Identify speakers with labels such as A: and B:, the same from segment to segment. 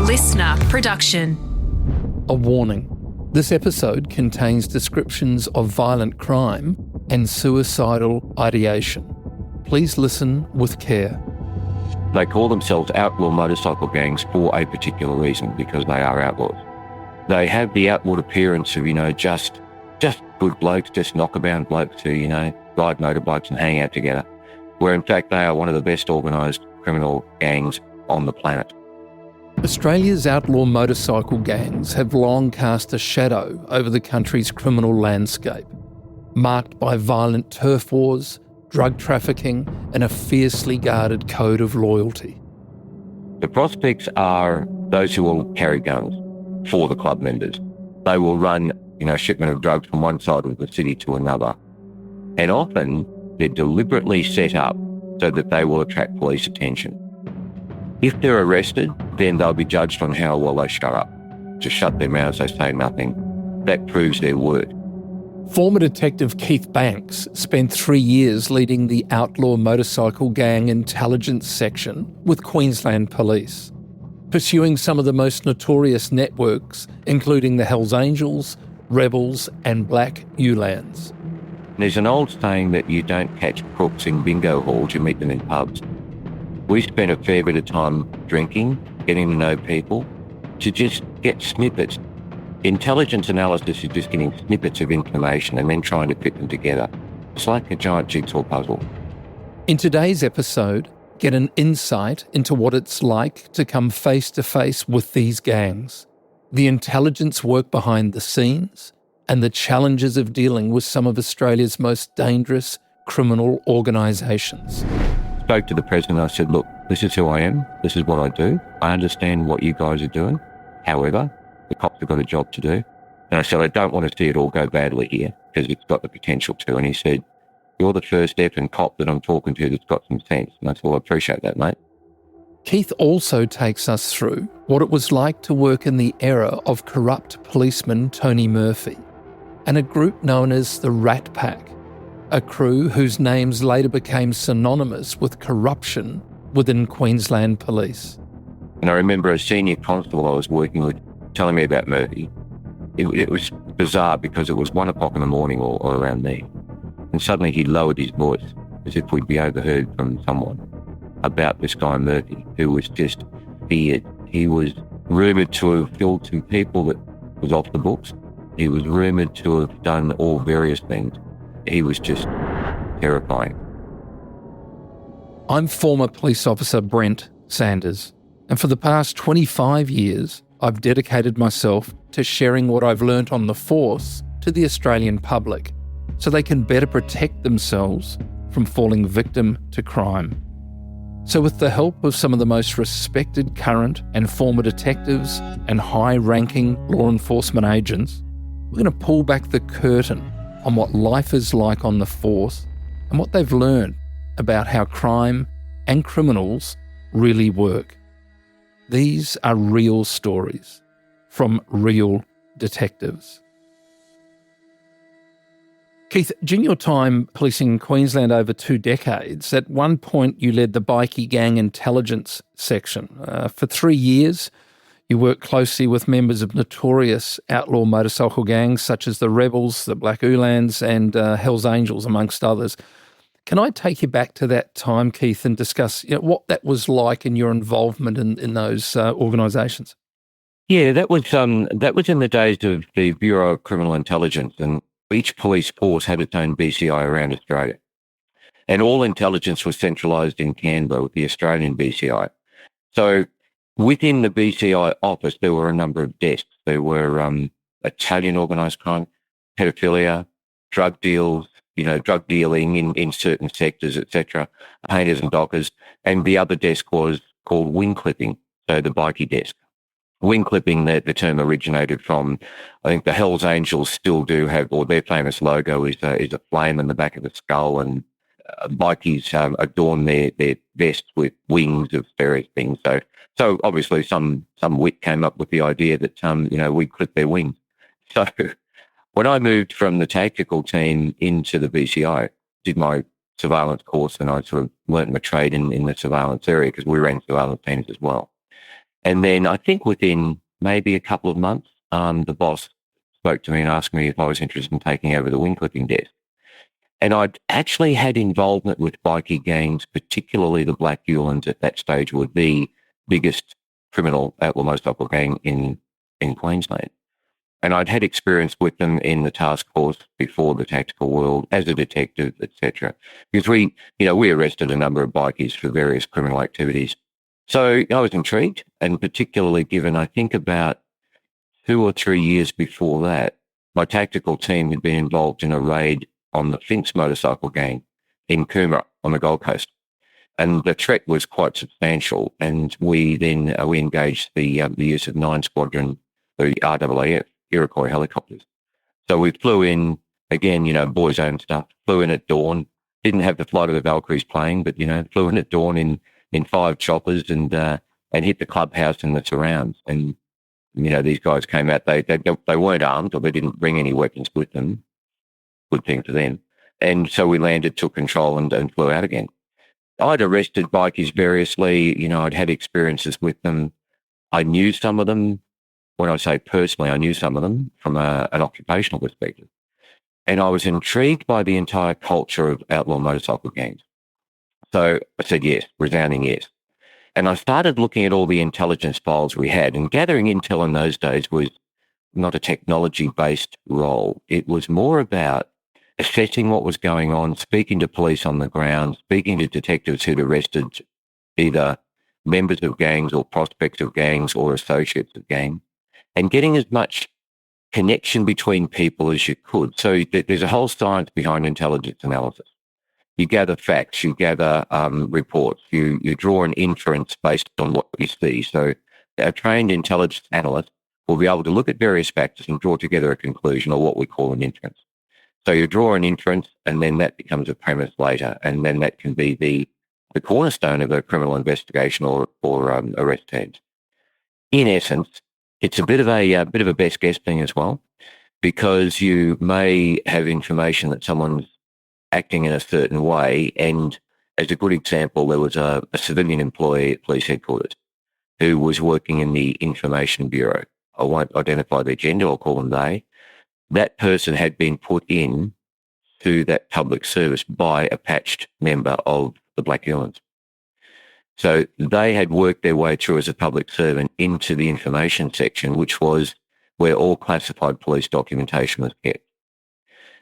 A: listener production.
B: A warning. This episode contains descriptions of violent crime and suicidal ideation. Please listen with care.
C: They call themselves outlaw motorcycle gangs for a particular reason, because they are outlaws. They have the outlawed appearance of, just good blokes, just knockabout blokes who, ride motorbikes and hang out together, where in fact they are one of the best organised criminal gangs on the planet.
B: Australia's outlaw motorcycle gangs have long cast a shadow over the country's criminal landscape, marked by violent turf wars, drug trafficking and a fiercely guarded code of loyalty.
C: The prospects are those who will carry guns for the club members. They will run, a shipment of drugs from one side of the city to another. And often they're deliberately set up so that they will attract police attention. If they're arrested, then they'll be judged on how well they shut up. Just shut their mouths, they say nothing. That proves their word.
B: Former Detective Keith Banks spent 3 years leading the outlaw motorcycle gang intelligence section with Queensland Police, pursuing some of the most notorious networks, including the Hells Angels, Rebels and Black Ulands.
C: There's an old saying that you don't catch crooks in bingo halls, you meet them in pubs. We spent a fair bit of time drinking, getting to know people, to just get snippets. Intelligence analysis is just getting snippets of information and then trying to fit them together. It's like a giant jigsaw puzzle.
B: In today's episode, get an insight into what it's like to come face to face with these gangs, the intelligence work behind the scenes, and the challenges of dealing with some of Australia's most dangerous criminal organisations.
C: Spoke to the president, I said, look, this is who I am, this is what I do. I understand what you guys are doing. However, the cops have got a job to do. And I said, I don't want to see it all go badly here, because it's got the potential to. And he said, you're the first effing cop that I'm talking to that's got some sense. And I said, well, I appreciate that, mate.
B: Keith also takes us through what it was like to work in the era of corrupt policeman Tony Murphy and a group known as the Rat Pack, a crew whose names later became synonymous with corruption within Queensland Police.
C: And I remember a senior constable I was working with telling me about Murphy. It was bizarre because it was 1 o'clock in the morning or around there. And suddenly he lowered his voice as if we'd be overheard from someone about this guy Murphy, who was just feared. He was rumoured to have killed some people that was off the books. He was rumoured to have done all various things. He was just terrifying. I'm
B: former police officer Brent Sanders, and for the past 25 years, I've dedicated myself to sharing what I've learnt on the force to the Australian public so they can better protect themselves from falling victim to crime. So with the help of some of the most respected current and former detectives and high-ranking law enforcement agents, we're going to pull back the curtain on what life is like on the force and what they've learned about how crime and criminals really work. These are real stories from real detectives. Keith, during your time policing Queensland over 2 decades, at one point you led the bikie gang intelligence section. For 3 years, you worked closely with members of notorious outlaw motorcycle gangs such as the Rebels, the Black Ulands and Hells Angels, amongst others. Can I take you back to that time, Keith, and discuss what that was like in your involvement in those organisations?
C: Yeah, that was in the days of the Bureau of Criminal Intelligence, and each police force had its own BCI around Australia. And all intelligence was centralised in Canberra with the Australian BCI. So within the BCI office, there were a number of desks. There were Italian organised crime, pedophilia, drug deals, drug dealing in certain sectors, etc., painters and dockers. And the other desk was called wing clipping, so the bikie desk. Wing clipping, the term originated from, I think the Hells Angels still do have, or their famous logo is a flame in the back of the skull, and bikies adorn their vests with wings of various things. So obviously some wit came up with the idea that, we clip their wings. So when I moved from the tactical team into the BCI, did my surveillance course, and I sort of learnt my trade in the surveillance area because we ran surveillance teams as well. And then I think within maybe a couple of months, the boss spoke to me and asked me if I was interested in taking over the wing clipping desk. And I'd actually had involvement with bikie gangs, particularly the Black Ewans at that stage were the biggest criminal outlaw motorcycle gang in Queensland. And I'd had experience with them in the task force before the tactical world as a detective, etc. Because we arrested a number of bikies for various criminal activities. So I was intrigued, and particularly given, I think about 2 or 3 years before that, my tactical team had been involved in a raid on the Finch motorcycle gang in Coomera on the Gold Coast. And the threat was quite substantial. And we then we engaged the use of 9 Squadron, the RAAF, Iroquois helicopters. So we flew in, again, boys' own stuff, flew in at dawn, didn't have the Flight of the Valkyries playing, but, flew in at dawn in 5 choppers and hit the clubhouse and the surrounds. And, these guys came out, they weren't armed or they didn't bring any weapons with them. Good thing for them. And so we landed, took control and flew out again. I'd arrested bikies variously. I'd had experiences with them. I knew some of them. When I say personally, I knew some of them from an occupational perspective. And I was intrigued by the entire culture of outlaw motorcycle gangs. So I said yes, resounding yes. And I started looking at all the intelligence files we had, and gathering intel in those days was not a technology-based role. It was more about assessing what was going on, speaking to police on the ground, speaking to detectives who'd arrested either members of gangs or prospects of gangs or associates of gangs, and getting as much connection between people as you could. So there's a whole science behind intelligence analysis. You gather facts, you gather reports, you draw an inference based on what you see. So a trained intelligence analyst will be able to look at various factors and draw together a conclusion, or what we call an inference. So you draw an inference, and then that becomes a premise later, and then that can be the cornerstone of a criminal investigation or arrest teams. In essence, it's a bit of a best guess thing as well, because you may have information that someone's acting in a certain way. And as a good example, there was a civilian employee at police headquarters who was working in the information bureau. I won't identify their gender, I'll call them they. That person had been put in to that public service by a patched member of the Black Ewans. So they had worked their way through as a public servant into the information section, which was where all classified police documentation was kept.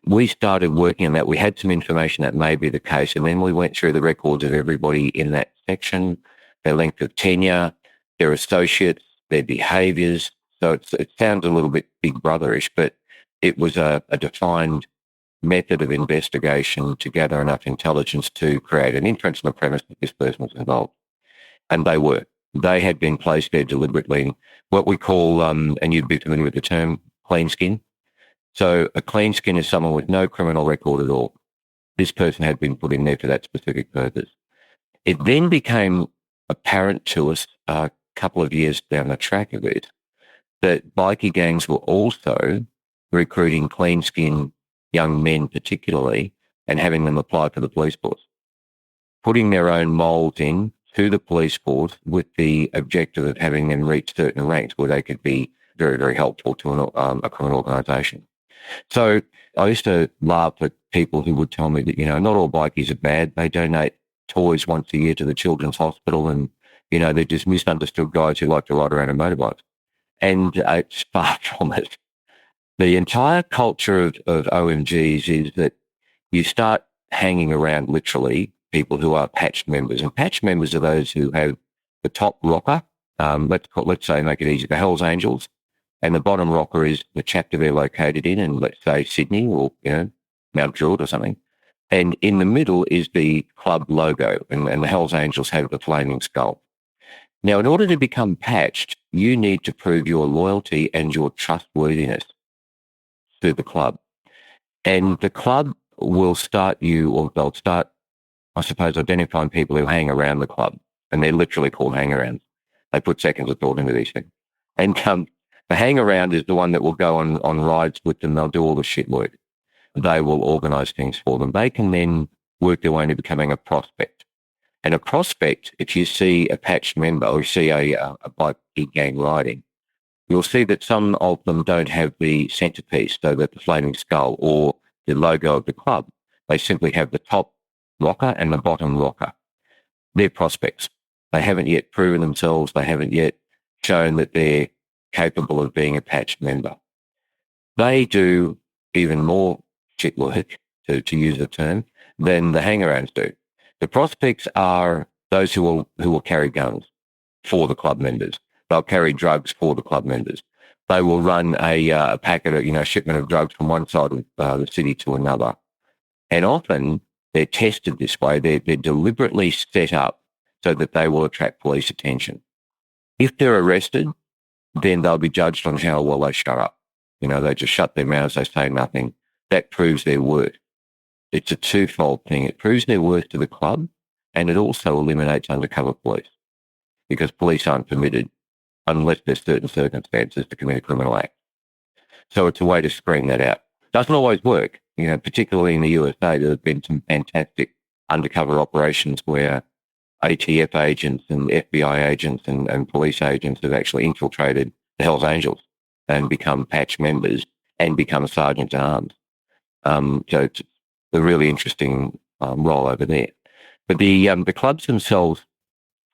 C: We started working on that. We had some information that may be the case, and then we went through the records of everybody in that section, their length of tenure, their associates, their behaviours. So it sounds a little bit Big Brotherish, but it was a defined method of investigation to gather enough intelligence to create an inference on the premise that this person was involved. And they were. They had been placed there deliberately, what we call, and you'd be familiar with the term, clean skin. So a clean skin is someone with no criminal record at all. This person had been put in there for that specific purpose. It then became apparent to us a couple of years down the track of it that bikie gangs were also recruiting clean skin young men particularly and having them apply for the police force, putting their own molds in to the police force with the objective of having them reach certain ranks where they could be very, very helpful to a criminal organisation. So I used to laugh at people who would tell me that, not all bikies are bad. They donate toys once a year to the children's hospital, and, they're just misunderstood guys who like to ride around on motorbikes. And it's far from it. The entire culture of OMGs is that you start hanging around literally people who are patched members. And patched members are those who have the top rocker, let's say, make it easy, the Hells Angels, and the bottom rocker is the chapter they're located in, and let's say Sydney or, Mount Druitt or something. And in the middle is the club logo, and the Hells Angels have the flaming skull. Now, in order to become patched, you need to prove your loyalty and your trustworthiness to the club. And the club will start you, or they'll start, I suppose, identifying people who hang around the club. And they're literally called hang-arounds. They put seconds of thought into these things. And the hang-around is the one that will go on rides with them. They'll do all the shit work. They will organise things for them. They can then work their way into becoming a prospect. And a prospect, if you see a patched member or you see a bikie gang riding, you'll see that some of them don't have the centerpiece, so that the flaming skull or the logo of the club. They simply have the top rocker and the bottom rocker. They're prospects. They haven't yet proven themselves. They haven't yet shown that they're capable of being a patched member. They do even more shit work, to use the term, than the hangarounds do. The prospects are those who will carry guns for the club members. They'll carry drugs for the club members. They will run a packet of, shipment of drugs from one side of the city to another. And often they're tested this way. They're deliberately set up so that they will attract police attention. If they're arrested, then they'll be judged on how well they shut up. They just shut their mouths, they say nothing. That proves their worth. It's a twofold thing. It proves their worth to the club, and it also eliminates undercover police, because police aren't permitted, unless there's certain circumstances, to commit a criminal act. So it's a way to screen that out. Doesn't always work. Particularly in the USA, there have been some fantastic undercover operations where ATF agents and FBI agents and police agents have actually infiltrated the Hells Angels and become patch members and become sergeants at arms. So it's a really interesting role over there. But the clubs themselves,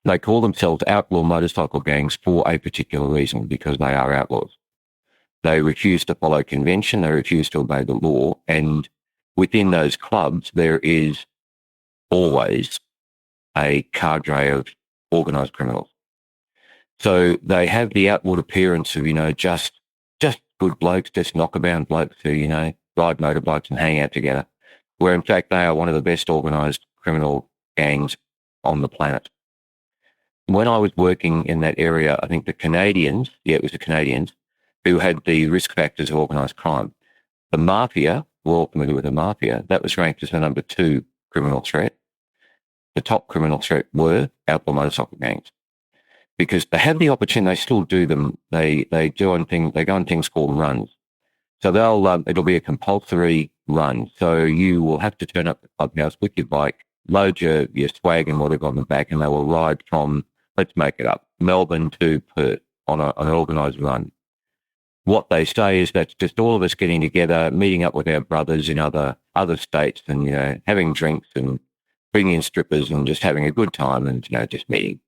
C: they call themselves outlaw motorcycle gangs for a particular reason, because they are outlaws. They refuse to follow convention, they refuse to obey the law, and within those clubs there is always a cadre of organised criminals. So they have the outward appearance of, just good blokes, just knockabout blokes who, ride motorbikes and hang out together, where in fact they are one of the best organised criminal gangs on the planet. When I was working in that area, I think the Canadians, it was the Canadians, who had the risk factors of organised crime. The mafia, we're all familiar with the mafia, that was ranked as the number 2 criminal threat. The top criminal threat were outlaw motorcycle gangs, because they have the opportunity. They still do them. They go on things called runs. So it'll be a compulsory run. So you will have to turn up at the clubhouse with your bike, load your swag and whatever on the back, and they will ride from, let's make it up, Melbourne to Perth on an organised run. What they say is that's just all of us getting together, meeting up with our brothers in other states, and having drinks and bringing in strippers and just having a good time and just meeting.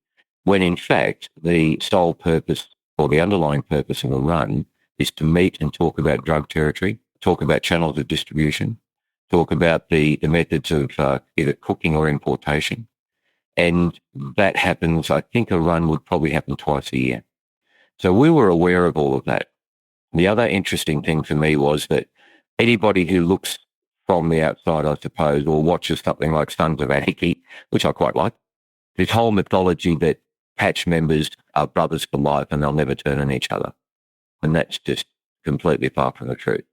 C: When in fact the sole purpose or the underlying purpose of a run is to meet and talk about drug territory, talk about channels of distribution, talk about the methods of either cooking or importation. And that happens, I think a run would probably happen twice a year. So we were aware of all of that. The other interesting thing for me was that anybody who looks from the outside, I suppose, or watches something like Sons of Anarchy, which I quite like, this whole mythology that patch members are brothers for life and they'll never turn on each other. And that's just completely far from the truth.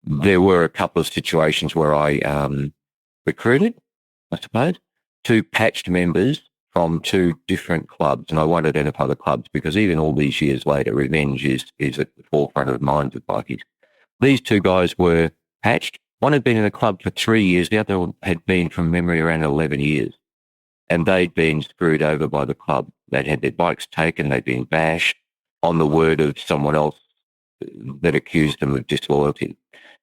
C: There were a couple of situations where I recruited, I suppose, 2 patched members from 2 different clubs. And I won't identify the clubs because even all these years later, revenge is at the forefront of minds of bikies. These 2 guys were patched. One had been in the club for 3 years. The other one had been, from memory, around 11 years. And they'd been screwed over by the club. They'd had their bikes taken. They'd been bashed on the word of someone else that accused them of disloyalty.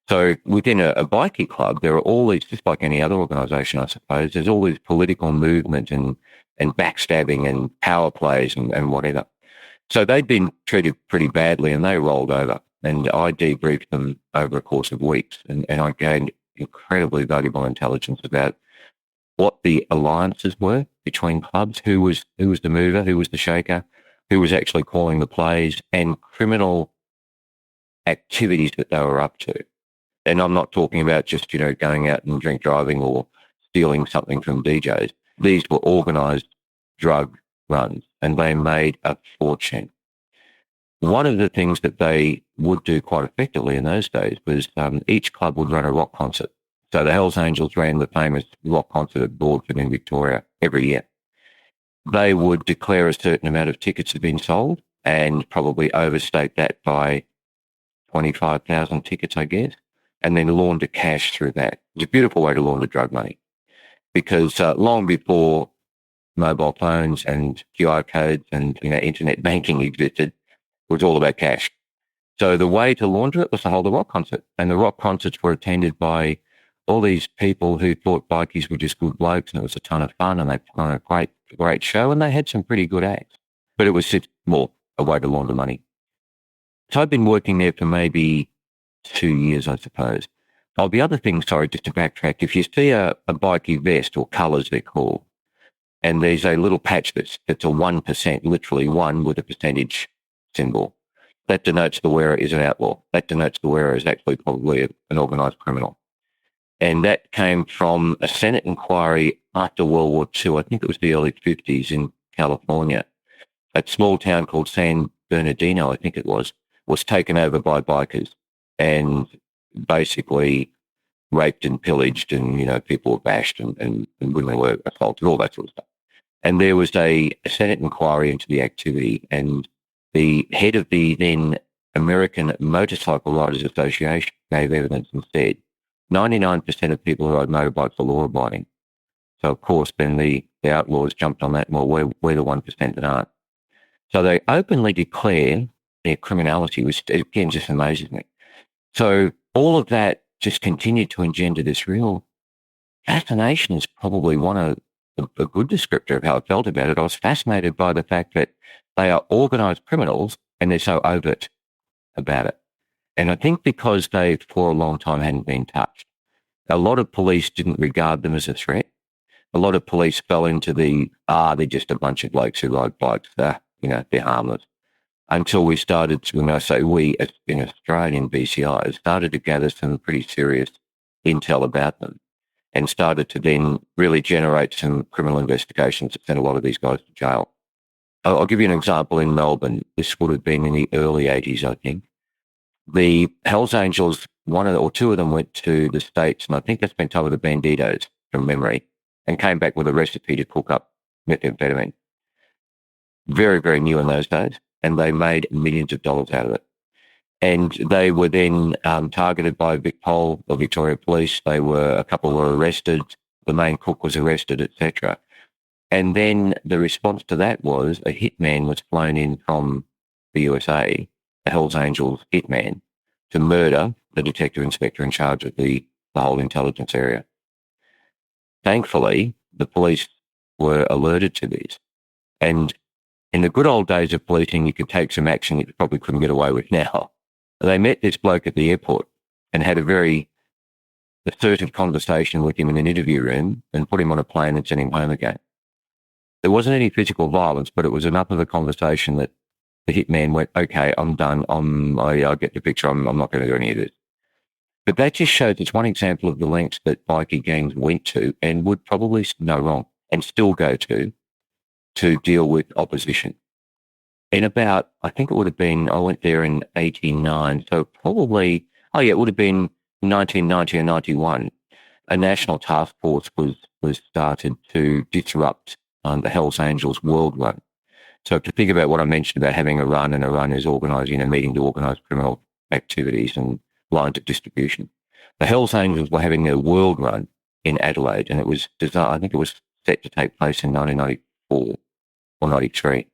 C: So within a bikie club, there are all these, just like any other organisation, I suppose, there's all this political movement and backstabbing and power plays and whatever. So they'd been treated pretty badly and they rolled over. And I debriefed them over a course of weeks, and I gained incredibly valuable intelligence about what the alliances were between clubs, who was the mover, who was the shaker, who was actually calling the plays, and criminal activities that they were up to. And I'm not talking about just, going out and drink driving or stealing something from DJs. These were organised drug runs, and they made a fortune. One of the things that they would do quite effectively in those days was each club would run a rock concert. So the Hells Angels ran the famous rock concert at Broadford in Victoria every year. They would declare a certain amount of tickets had been sold and probably overstate that by 25,000 tickets, I guess, and then launder cash through that. It's a beautiful way to launder drug money, because long before mobile phones and QR codes and, internet banking existed, it was all about cash. So the way to launder it was to hold a rock concert. And the rock concerts were attended by all these people who thought bikies were just good blokes, and it was a ton of fun, and they put on a great show, and they had some pretty good acts. But it was just more a way to launder money. So I've been working there for maybe 2 years, I suppose. Oh, the other thing, sorry, just to backtrack, if you see a bikie vest, or colours they're called, and there's a little patch that's a 1%, literally 1 with a percentage symbol, that denotes the wearer is an outlaw. That denotes the wearer is actually probably an organised criminal. And that came from a Senate inquiry after World War II. I think it was the early 50s in California. A small town called San Bernardino, I think it was taken over by bikers and basically raped and pillaged, and, people were bashed and women were assaulted, all that sort of stuff. And there was a Senate inquiry into the activity, and the head of the then American Motorcycle Riders Association gave evidence and said 99% of people who ride motorbikes are law-abiding. So, of course, then the outlaws jumped on that, well, we're the 1% that aren't. So they openly declare their criminality, which, again, just amazes me. So all of that just continued to engender this real fascination, is probably a good descriptor of how I felt about it. I was fascinated by the fact that they are organised criminals and they're so overt about it. And I think because they, for a long time, hadn't been touched, a lot of police didn't regard them as a threat. A lot of police fell into they're just a bunch of blokes who ride bikes. They're harmless. Until we started to, when I say we, as in Australian BCI, started to gather some pretty serious intel about them and started to then really generate some criminal investigations that sent a lot of these guys to jail. I'll give you an example in Melbourne. This would have been in the early 80s, I think. The Hells Angels, one or two of them went to the States, and I think they spent time with the Banditos from memory, and came back with a recipe to cook up methamphetamine. Very, very new in those days, and they made millions of dollars out of it. And they were then targeted by Victoria Police. A couple were arrested. The main cook was arrested, etc. And then the response to that was a hitman was flown in from the USA, the Hells Angels hitman, to murder the detective inspector in charge of the whole intelligence area. Thankfully, the police were alerted to this. And in the good old days of policing, you could take some action that you probably couldn't get away with now. They met this bloke at the airport and had a very assertive conversation with him in an interview room and put him on a plane and sent him home again. There wasn't any physical violence, but it was enough of a conversation that the hitman went, okay, I'm done. I get the picture. I'm not going to do any of this. But that just shows it's one example of the lengths that bikie gangs went to and would probably no wrong and still go to deal with opposition. In about, I think it would have been, I went there in 89, so probably, it would have been 1990 or 91, a national task force was started to disrupt the Hells Angels World Run. So to think about what I mentioned about having a run, and a run is organising a meeting to organise criminal activities and lines of distribution. The Hells Angels were having a world run in Adelaide, and it was designed, I think it was set to take place in 1994 or 93.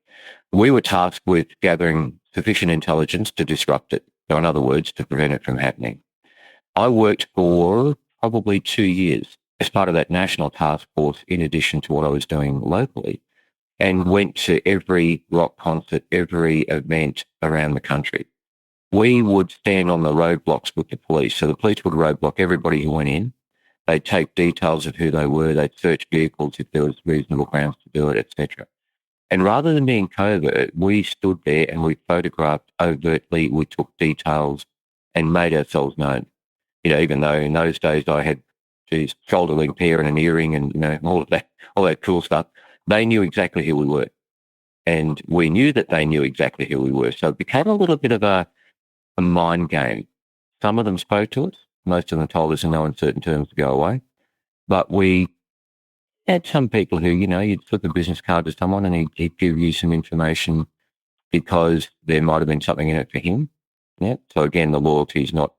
C: We were tasked with gathering sufficient intelligence to disrupt it, or in other words, to prevent it from happening. I worked for probably 2 years as part of that national task force, in addition to what I was doing locally, and went to every rock concert, every event around the country. We would stand on the roadblocks with the police. So the police would roadblock everybody who went in. They'd take details of who they were. They'd search vehicles if there was reasonable grounds to do it, etc. And rather than being covert, we stood there and we photographed overtly. We took details and made ourselves known. Even though in those days I had shoulder length hair and an earring and all that cool stuff, they knew exactly who we were, and we knew that they knew exactly who we were. So it became a little bit of a mind game. Some of them spoke to us. Most of them told us in no uncertain terms to go away. But we had some people who, you'd flip a business card to someone and he'd give you some information because there might have been something in it for him. Yeah. So again, the loyalty is not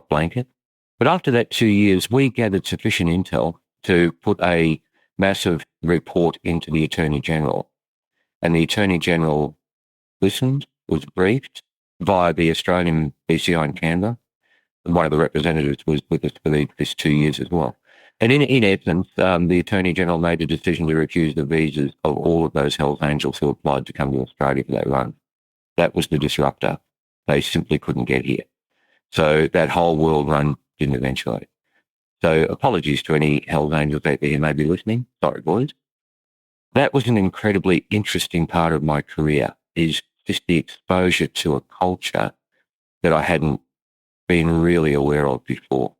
C: blanket. But after that 2 years, we gathered sufficient intel to put a massive report into the Attorney General. And the Attorney General listened, was briefed via the Australian BCI in Canberra. One of the representatives was with us for this 2 years as well. And in essence, the Attorney General made a decision to refuse the visas of all of those Hells Angels who applied to come to Australia for that run. That was the disruptor. They simply couldn't get here. So that whole world run didn't eventuate. So apologies to any Hells Angels out there who may be listening. Sorry, boys. That was an incredibly interesting part of my career, is just the exposure to a culture that I hadn't been really aware of before.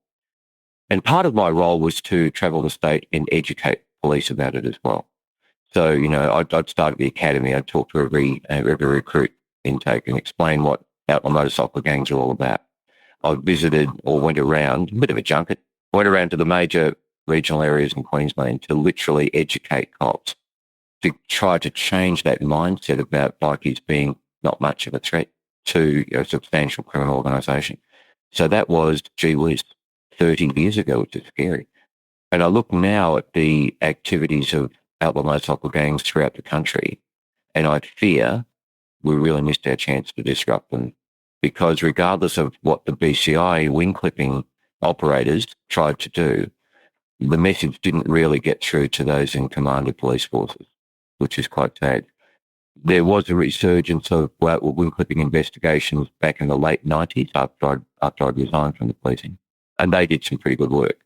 C: And part of my role was to travel the state and educate police about it as well. So, I'd start at the academy. I'd talk to every recruit intake and explain what outlaw motorcycle gangs are all about. I visited or went around, a bit of a junket, went around to the major regional areas in Queensland to literally educate cops, to try to change that mindset about bikies being not much of a threat to a substantial criminal organisation. So that was, gee whiz, 30 years ago, which is scary. And I look now at the activities of outlaw motorcycle gangs throughout the country, and I fear we really missed our chance to disrupt them, because regardless of what the BCI wing clipping operators tried to do, the message didn't really get through to those in command of police forces, which is quite sad. There was a resurgence of wing clipping investigations back in the late 90s after I'd resigned from the policing, and they did some pretty good work.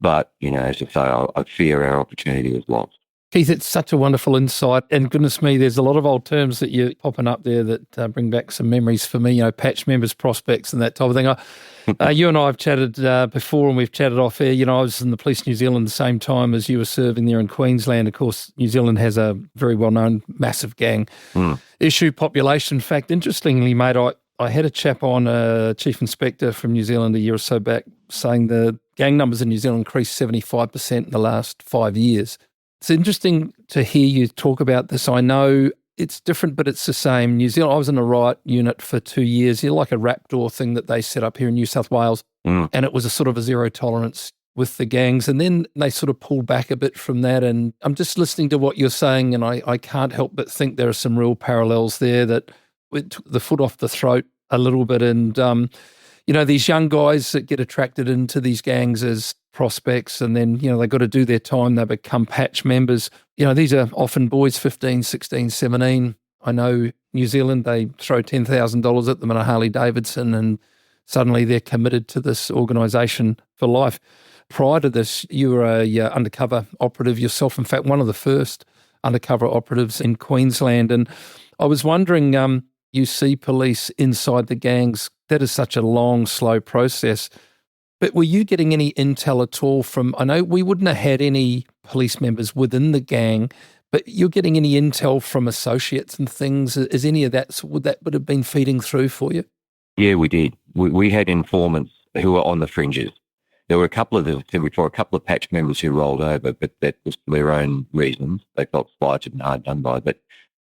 C: But, as I say, I fear our opportunity was lost.
B: Keith, it's such a wonderful insight. And goodness me, there's a lot of old terms that you're popping up there that bring back some memories for me, patch members, prospects and that type of thing. You and I have chatted before, and we've chatted off air. I was in the Police New Zealand the same time as you were serving there in Queensland. Of course, New Zealand has a very well-known massive gang issue population. In fact, interestingly, mate, I had a chap on, a chief inspector from New Zealand a year or so back, saying the gang numbers in New Zealand increased 75% in the last 5 years. It's interesting to hear you talk about this. I know it's different, but it's the same. New Zealand, I was in a riot unit for 2 years, like a raptor thing that they set up here in New South Wales, and it was a sort of a zero tolerance with the gangs. And then they sort of pulled back a bit from that. And I'm just listening to what you're saying, and I can't help but think there are some real parallels there, that it took the foot off the throat a little bit. And, these young guys that get attracted into these gangs as prospects, and then, they've got to do their time. They become patch members. These are often boys 15, 16, 17. I know New Zealand, they throw $10,000 at them in a Harley Davidson, and suddenly they're committed to this organisation for life. Prior to this, you were a undercover operative yourself. In fact, one of the first undercover operatives in Queensland. And I was wondering, you see police inside the gangs. That is such a long, slow process. But were you getting any intel at all from, I know we wouldn't have had any police members within the gang, but you're getting any intel from associates and things? Is any of that would have been feeding through for you?
C: Yeah, we did. We had informants who were on the fringes. There were a couple of patch members who rolled over, but that was for their own reasons. They felt slighted and hard done by. But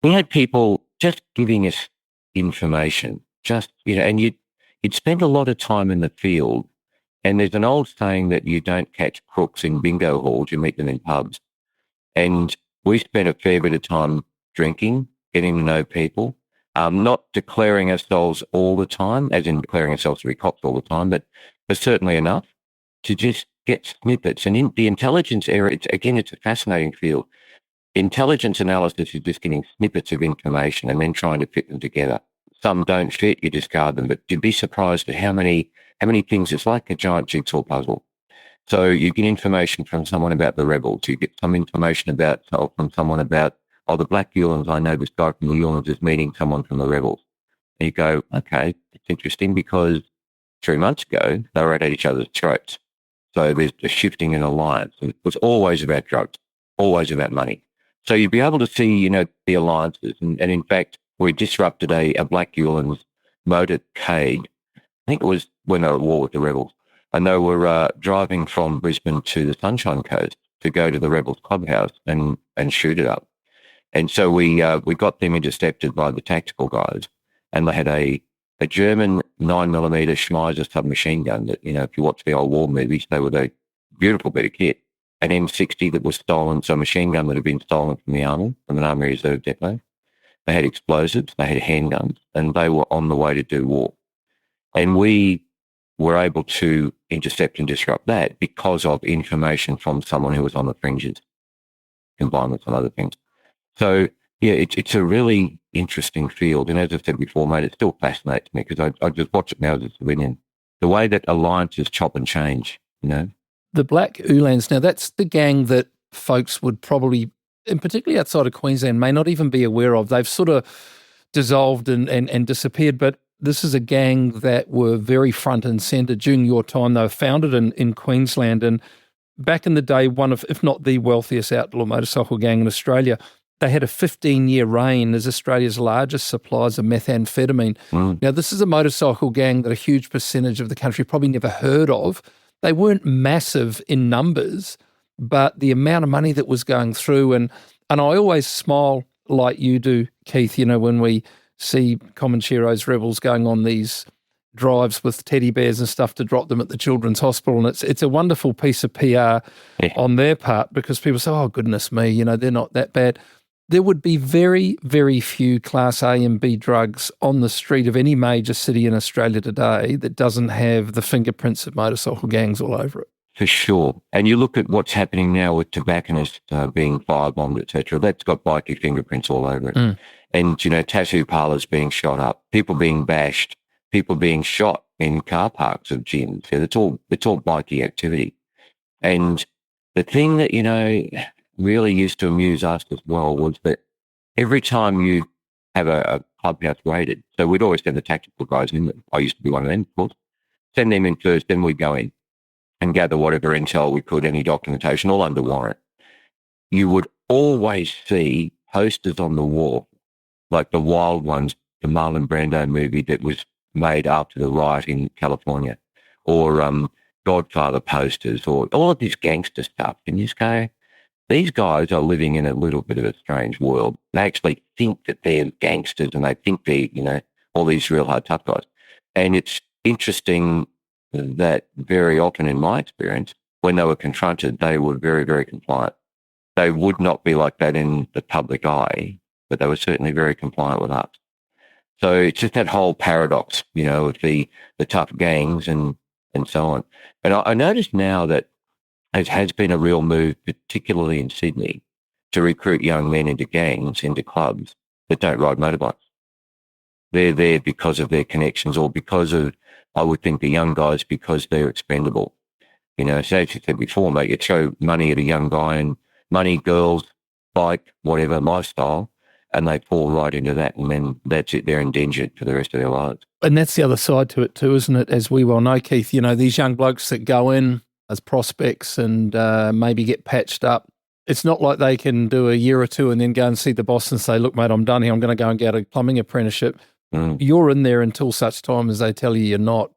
C: we had people just giving us information, and you'd spend a lot of time in the field. And there's an old saying that you don't catch crooks in bingo halls, you meet them in pubs. And we spent a fair bit of time drinking, getting to know people, not declaring ourselves all the time, as in declaring ourselves to be cops all the time, but certainly enough to just get snippets. And in the intelligence area, it's a fascinating field. Intelligence analysis is just getting snippets of information and then trying to fit them together. Some don't fit, you discard them, but you'd be surprised at how many things. It's like a giant jigsaw puzzle. So you get information from someone about the rebels. You get some information from someone about, the Black Ulans. I know this guy from the Ulans is meeting someone from the rebels. And you go, okay, it's interesting because 3 months ago, they were at each other's throats. So there's a shifting in alliance. And it was always about drugs, always about money. So you'd be able to see, the alliances. And in fact, we disrupted a Black Ulan's motorcade. I think it was when they were at war with the rebels. And they were driving from Brisbane to the Sunshine Coast to go to the rebels' clubhouse and shoot it up. And so we got them intercepted by the tactical guys, and they had a German 9mm Schmeiser submachine gun that, if you watch the old war movies, they were a beautiful bit of kit. an M60 that was stolen, so a machine gun that had been stolen from the army, from an army reserve depot. They had explosives, they had handguns, and they were on the way to do war. And we were able to intercept and disrupt that because of information from someone who was on the fringes, combined with some other things. So, yeah, it's a really interesting field. And as I said before, mate, it still fascinates me because I just watch it now as a civilian. The way that alliances chop and change, you know.
B: The Black Ulans, now that's the gang that folks would probably, and particularly outside of Queensland, may not even be aware of. They've sort of dissolved and disappeared, but this is a gang that were very front and centre during your time. They were founded in Queensland, and back in the day, one of, if not the wealthiest outlaw motorcycle gang in Australia. They had a 15-year reign as Australia's largest suppliers of methamphetamine. Now, this is a motorcycle gang that a huge percentage of the country probably never heard of. They weren't massive in numbers, but the amount of money that was going through, and I always smile like you do, Keith, you know, when we see Comanchero's rebels going on these drives with teddy bears and stuff to drop them at the children's hospital. And it's a wonderful piece of PR on their part, because people say, oh, goodness me, you know, they're not that bad. There would be very, very few Class A and B drugs on the street of any major city in Australia today that doesn't have the fingerprints of motorcycle gangs all over it.
C: For sure. And you look at what's happening now with tobacconists being firebombed, etc. That's got bikie fingerprints all over it. And, you know, tattoo parlours being shot up, people being bashed, people being shot in car parks of gyms. Yeah, it's all bikie activity. And the thing that, you know, really used to amuse us as well was that every time you have a clubhouse raided, so we'd always send the tactical guys in. I used to be one of them, of course. Send them in first, then we'd go in and gather whatever intel we could, any documentation, all under warrant. You would always see posters on the wall, like the Wild Ones, the Marlon Brando movie that was made after the riot in California, or Godfather posters, or all of this gangster stuff. And you just go, these guys are living in a little bit of a strange world. They actually think that they're gangsters, and they think they're, you know, all these real hard tough guys. And it's interesting that very often in my experience, when they were confronted, they were very, very compliant. They would not be like that in the public eye, but they were certainly very compliant with us. So it's just that whole paradox, you know, of the tough gangs and so on. And I notice now that it has been a real move, particularly in Sydney, to recruit young men into gangs, into clubs that don't ride motorbikes. They're there because of their connections, or because of, I would think, the young guys, because they're expendable. You know, so as you said before, mate, you throw money at a young guy, and money, girls, bike, whatever, lifestyle, and they fall right into that, and then that's it, they're indentured for the rest of their lives.
B: And that's the other side to it too, isn't it? As we well know, Keith, you know, these young blokes that go in as prospects and maybe get patched up, it's not like they can do a year or two and then go and see the boss and say, look, mate, I'm done here, I'm going to go and get a plumbing apprenticeship. You're in there until such time as they tell you you're not.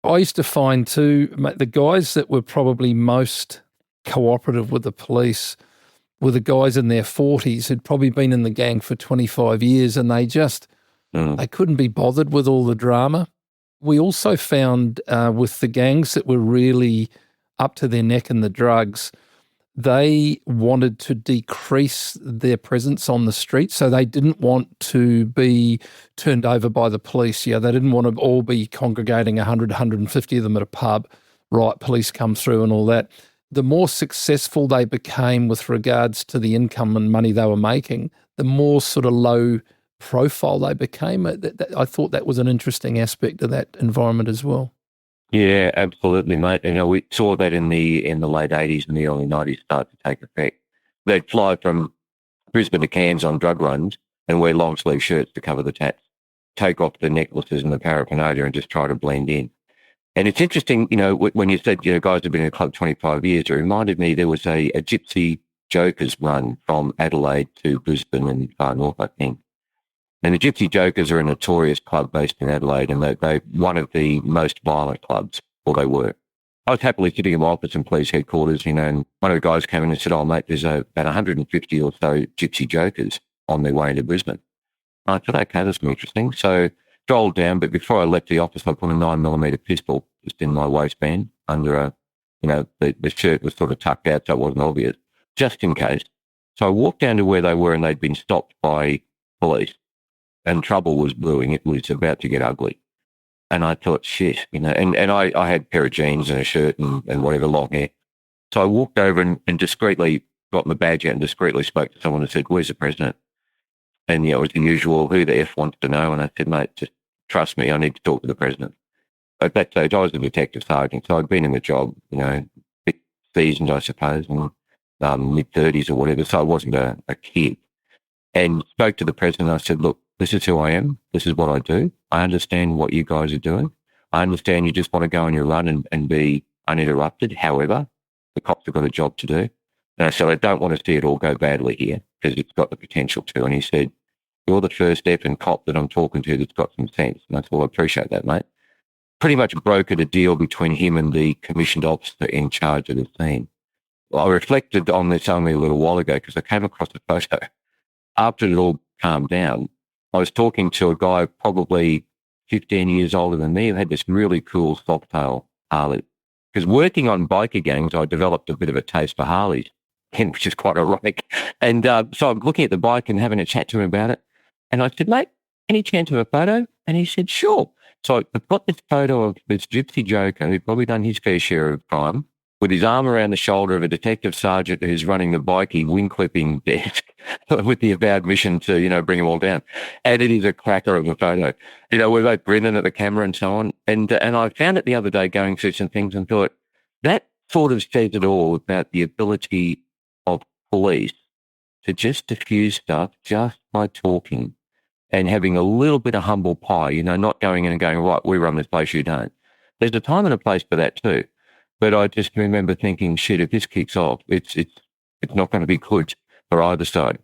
B: I used to find too, mate, the guys that were probably most cooperative with the police were the guys in their 40s who'd probably been in the gang for 25 years, and they just, they couldn't be bothered with all the drama. We also found with the gangs that were really up to their neck in the drugs, they wanted to decrease their presence on the street, so they didn't want to be turned over by the police. Yeah, they didn't want to all be congregating 100, 150 of them at a pub, right, police come through and all that. The more successful they became with regards to the income and money they were making, the more sort of low profile they became. I thought that was an interesting aspect of that environment as well.
C: Yeah, absolutely, mate. You know, we saw that in the late 80s and the early 90s start to take effect. They'd fly from Brisbane to Cairns on drug runs and wear long sleeve shirts to cover the tats, take off the necklaces and the paraphernalia and just try to blend in. And it's interesting, you know, when you said, you know, guys have been in the club 25 years, it reminded me there was a Gypsy Jokers run from Adelaide to Brisbane and far north, I think. And the Gypsy Jokers are a notorious club based in Adelaide, and they're one of the most violent clubs, or they were. I was happily sitting in my office in police headquarters, you know, and one of the guys came in and said, oh, mate, there's about 150 or so Gypsy Jokers on their way into Brisbane. I thought, okay, that's interesting. So strolled down, but before I left the office, I put a 9mm pistol just in my waistband under the shirt was sort of tucked out so it wasn't obvious, just in case. So I walked down to where they were and they'd been stopped by police and trouble was brewing. It was about to get ugly. And I thought, shit, and I had a pair of jeans and a shirt and whatever, long hair. So I walked over and discreetly got my badge out and discreetly spoke to someone and said, where's the president? And, it was the usual, who the F wants to know? And I said, mate, just trust me, I need to talk to the president. At that stage, I was a detective sergeant, so I'd been in the job, bit seasoned, I suppose, and mid-30s or whatever, so I wasn't a kid. And spoke to the president, I said, look, this is who I am, this is what I do. I understand what you guys are doing. I understand you just want to go on your run and be uninterrupted. However, the cops have got a job to do. And I said, I don't want to see it all go badly here because it's got the potential to. And he said, you're the first effing cop that I'm talking to that's got some sense. And I said, well, I appreciate that, mate. Pretty much brokered a deal between him and the commissioned officer in charge of the scene. Well, I reflected on this only a little while ago because I came across a photo. After it all calmed down, I was talking to a guy probably 15 years older than me who had this really cool soft-tail Harley. Because working on biker gangs, I developed a bit of a taste for Harleys, which is quite ironic. And so I'm looking at the bike and having a chat to him about it. And I said, mate, any chance of a photo? And he said, sure. So I've got this photo of this gypsy joker who'd probably done his fair share of crime with his arm around the shoulder of a detective sergeant who's running the bikie wing clipping desk with the avowed mission to, bring them all down. And it is a cracker of a photo. We're both grinning at the camera and so on. And I found it the other day going through some things and thought that sort of says it all about the ability of police to just diffuse stuff just by talking and having a little bit of humble pie, not going in and going, right, we run this place, you don't. There's a time and a place for that too. But I just remember thinking, shit, if this kicks off, it's not going to be good for either side.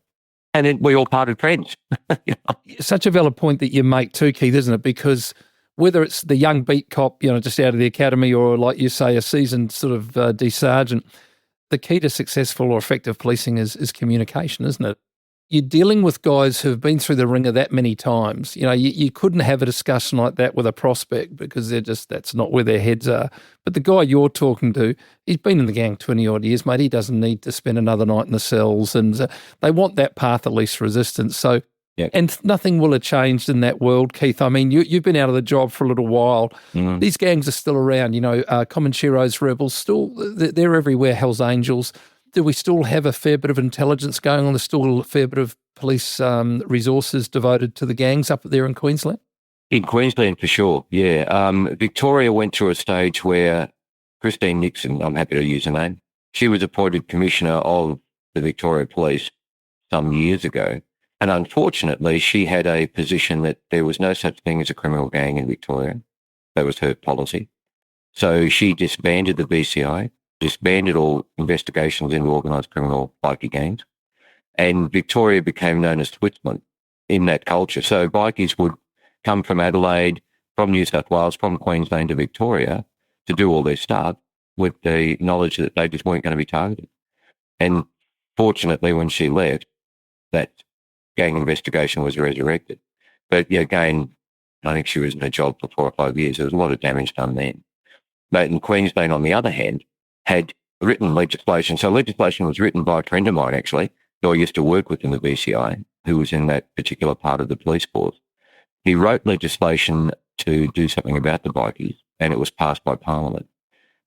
C: And then we all parted friends.
B: Such a valid point that you make too, Keith, isn't it? Because whether it's the young beat cop, just out of the academy, or like you say, a seasoned sort of D-sergeant, the key to successful or effective policing is communication, isn't it? You're dealing with guys who've been through the ringer that many times. You couldn't have a discussion like that with a prospect because that's not where their heads are. But the guy you're talking to, he's been in the gang 20-odd years, mate. He doesn't need to spend another night in the cells. And they want that path of least resistance. So,
C: yep.
B: And nothing will have changed in that world, Keith. I mean, you've been out of the job for a little while. Mm. These gangs are still around, Comancheros, rebels, still, they're everywhere, Hell's Angels. Do we still have a fair bit of intelligence going on? There's still a fair bit of police resources devoted to the gangs up there in Queensland?
C: In Queensland, for sure, yeah. Victoria went through a stage where Christine Nixon, I'm happy to use her name, she was appointed Commissioner of the Victoria Police some years ago. And unfortunately, she had a position that there was no such thing as a criminal gang in Victoria. That was her policy. So she disbanded the BCI, disbanded all investigations into organised criminal bikie gangs, and Victoria became known as Switzerland in that culture. So bikies would come from Adelaide, from New South Wales, from Queensland to Victoria to do all their stuff with the knowledge that they just weren't going to be targeted. And fortunately, when she left, that gang investigation was resurrected. But yeah, again, I think she was in a job for 4 or 5 years. There was a lot of damage done then. But in Queensland, on the other hand, had written legislation. So legislation was written by a friend of mine, actually, who I used to work with in the BCI, who was in that particular part of the police force. He wrote legislation to do something about the bikies, and it was passed by Parliament.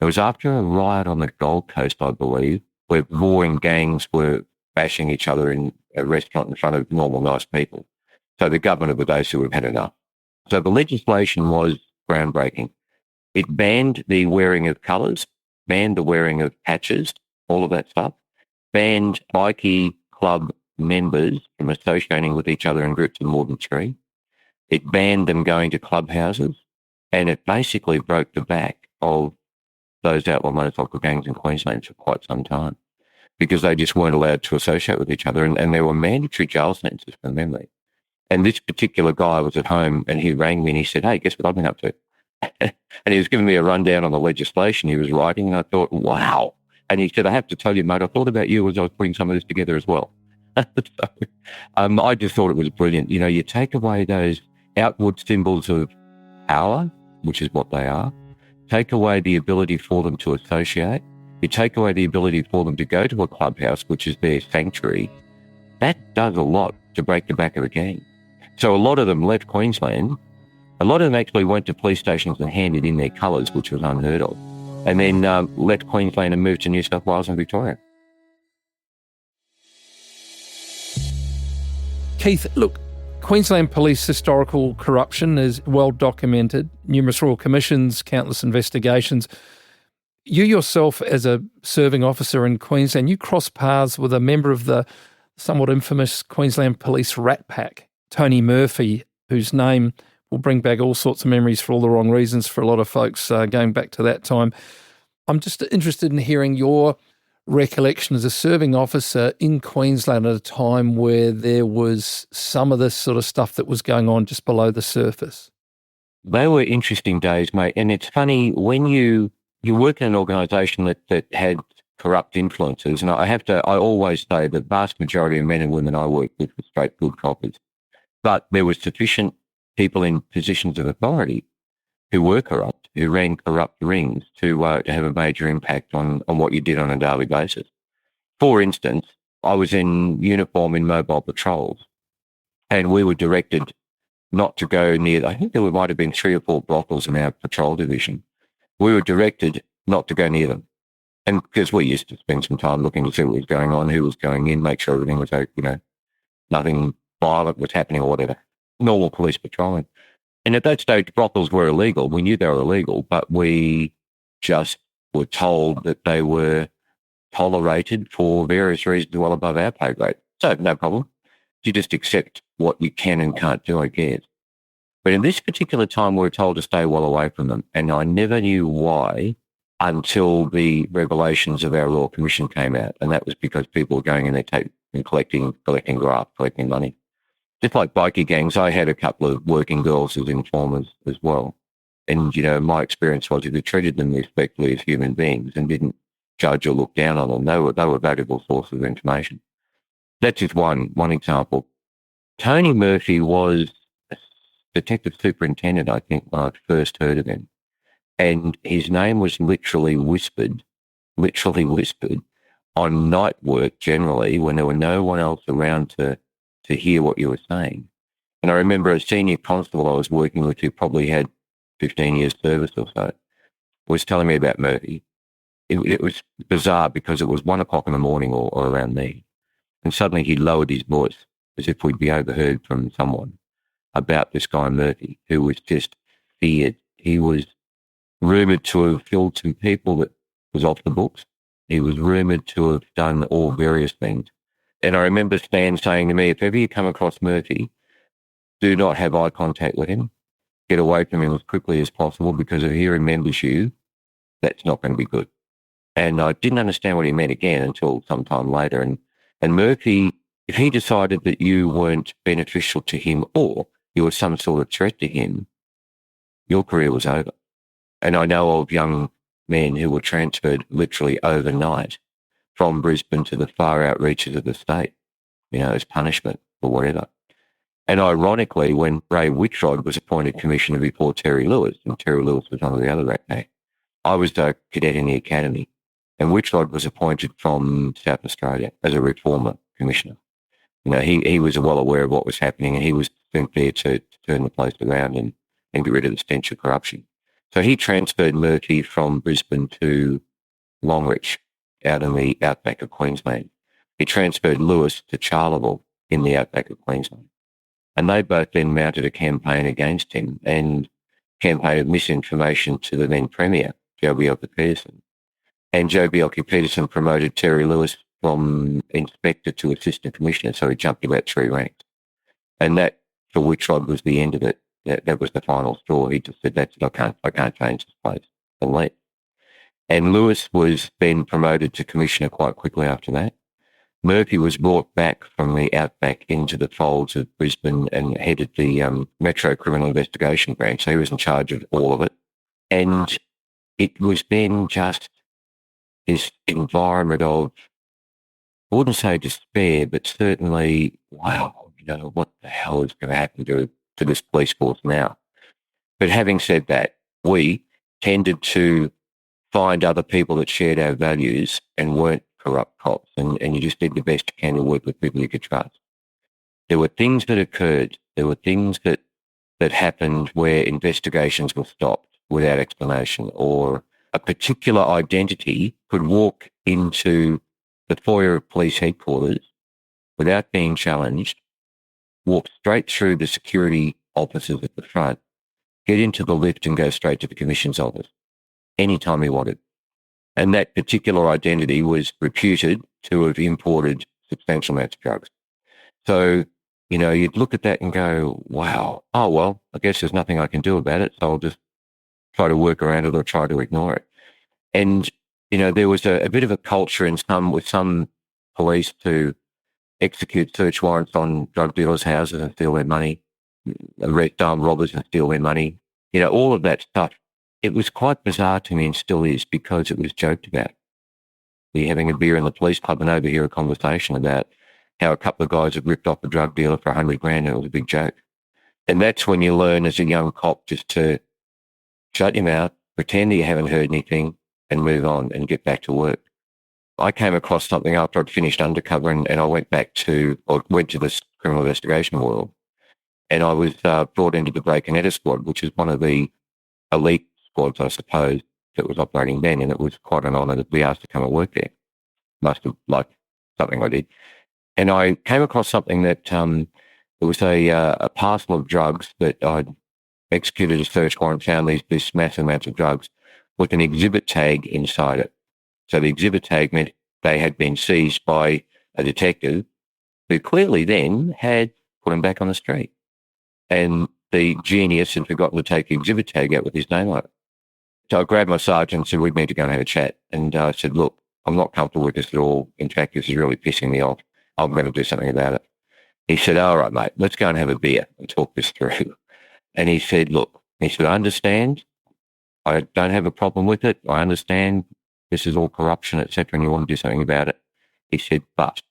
C: It was after a riot on the Gold Coast, I believe, where warring gangs were bashing each other in a restaurant in front of normal, nice people. So the government of the day said, we've had enough. So the legislation was groundbreaking. It banned the wearing of colours, banned the wearing of patches, all of that stuff, banned bikie club members from associating with each other in groups of more than 3. It banned them going to clubhouses, and it basically broke the back of those outlaw motorcycle gangs in Queensland for quite some time because they just weren't allowed to associate with each other, and there were mandatory jail sentences from memory. And this particular guy was at home, and he rang me and he said, hey, guess what I've been up to? And he was giving me a rundown on the legislation he was writing, and I thought, wow. And he said, I have to tell you, mate, I thought about you as I was putting some of this together as well. So, I just thought it was brilliant. You take away those outward symbols of power, which is what they are, take away the ability for them to associate, you take away the ability for them to go to a clubhouse, which is their sanctuary. That does a lot to break the back of a gang. So a lot of them left Queensland. A lot of them actually went to police stations and handed in their colours, which was unheard of, and then left Queensland and moved to New South Wales and Victoria.
B: Keith, look, Queensland Police historical corruption is well documented, numerous royal commissions, countless investigations. You yourself, as a serving officer in Queensland, you crossed paths with a member of the somewhat infamous Queensland Police Rat Pack, Tony Murphy, whose name will bring back all sorts of memories for all the wrong reasons for a lot of folks going back to that time. I'm just interested in hearing your recollection as a serving officer in Queensland at a time where there was some of this sort of stuff that was going on just below the surface.
C: They were interesting days, mate. And it's funny, when you work in an organisation that had corrupt influences, and I always say the vast majority of men and women I worked with were straight good coppers, but there was sufficient people in positions of authority who were corrupt, who ran corrupt rings to have a major impact on what you did on a daily basis. For instance, I was in uniform in mobile patrols, and we were directed not to go near, I think there might have been 3 or 4 brothels in our patrol division. We were directed not to go near them. And because we used to spend some time looking to see what was going on, who was going in, make sure everything was, nothing violent was happening or whatever. Normal police patrolling. And at that stage, brothels were illegal. We knew they were illegal, but we just were told that they were tolerated for various reasons well above our pay grade. So no problem. You just accept what you can and can't do, I guess. But in this particular time, we were told to stay well away from them. And I never knew why until the revelations of our Royal Commission came out. And that was because people were going in there and collecting graft, collecting money. Just like bikie gangs, I had a couple of working girls as informers as well. And, my experience was if you treated them respectfully as human beings and didn't judge or look down on them, they were valuable sources of information. That's just one example. Tony Murphy was a detective superintendent, I think, when I first heard of him. And his name was literally whispered on night work generally when there were no one else around to hear what you were saying. And I remember a senior constable I was working with who probably had 15 years service or so was telling me about Murphy. It was bizarre because it was 1 o'clock in the morning or around there. And suddenly he lowered his voice as if we'd be overheard from someone about this guy Murphy, who was just feared. He was rumoured to have killed some people that was off the books. He was rumoured to have done all various things. And I remember Stan saying to me, if ever you come across Murphy, do not have eye contact with him. Get away from him as quickly as possible because if he remembers you, that's not going to be good. And I didn't understand what he meant again until some time later. And Murphy, if he decided that you weren't beneficial to him or you were some sort of threat to him, your career was over. And I know of young men who were transferred literally overnight from Brisbane to the far out reaches of the state, as punishment or whatever. And ironically, when Ray Whitrod was appointed commissioner before Terry Lewis, and Terry Lewis was one of the other Rat Pack, I was a cadet in the academy, and Whitrod was appointed from South Australia as a reformer commissioner. He was well aware of what was happening, and he was there to turn the place around and get rid of the stench of corruption. So he transferred Murphy from Brisbane to Longreach, out in the outback of Queensland. He transferred Lewis to Charleville in the outback of Queensland. And they both then mounted a campaign against him and campaigned misinformation to the then Premier, Joe Bjelke-Petersen. And Joe Bjelke-Petersen promoted Terry Lewis from inspector to assistant commissioner, so he jumped about 3 ranks. And that, for Whitrod, was the end of it. That was the final straw. He just said, that's it, I can't change this place, and left. And Lewis was then promoted to commissioner quite quickly after that. Murphy was brought back from the outback into the folds of Brisbane and headed the Metro Criminal Investigation Branch. So he was in charge of all of it. And it was then just this environment of, I wouldn't say despair, but certainly, wow, what the hell is going to happen to this police force now? But having said that, we tended to find other people that shared our values and weren't corrupt cops, and you just did the best you can to work with people you could trust. There were things that occurred. There were things that happened where investigations were stopped without explanation, or a particular identity could walk into the foyer of police headquarters without being challenged, walk straight through the security officers at the front, get into the lift and go straight to the commission's office anytime he wanted. And that particular identity was reputed to have imported substantial amounts of drugs. So, you'd look at that and go, wow, oh, well, I guess there's nothing I can do about it, so I'll just try to work around it or try to ignore it. And, there was a bit of a culture with some police to execute search warrants on drug dealers' houses and steal their money, arrest armed robbers and steal their money, all of that stuff. It was quite bizarre to me and still is, because it was joked about. You're having a beer in the police pub and overhear a conversation about how a couple of guys have ripped off a drug dealer for $100,000 and it was a big joke. And that's when you learn as a young cop just to shut your mouth, pretend that you haven't heard anything and move on and get back to work. I came across something after I'd finished undercover and I went to this criminal investigation world, and I was brought into the break and enter squad, which is one of the elite squads, I suppose, that was operating then, and it was quite an honour to be asked to come and work there. Must have liked something I did. And I came across something that it was a parcel of drugs that I'd executed a search warrant, found these massive amounts of drugs with an exhibit tag inside it. So the exhibit tag meant they had been seized by a detective who clearly then had put them back on the street. And the genius had forgotten to take the exhibit tag out with his name on it. So I grabbed my sergeant and said, we need to go and have a chat. And I said, look, I'm not comfortable with this at all. In fact, this is really pissing me off. I'm going to do something about it. He said, all right, mate, let's go and have a beer and talk this through. And he said, look, I understand. I don't have a problem with it. I understand this is all corruption, etc., and you want to do something about it. He said, but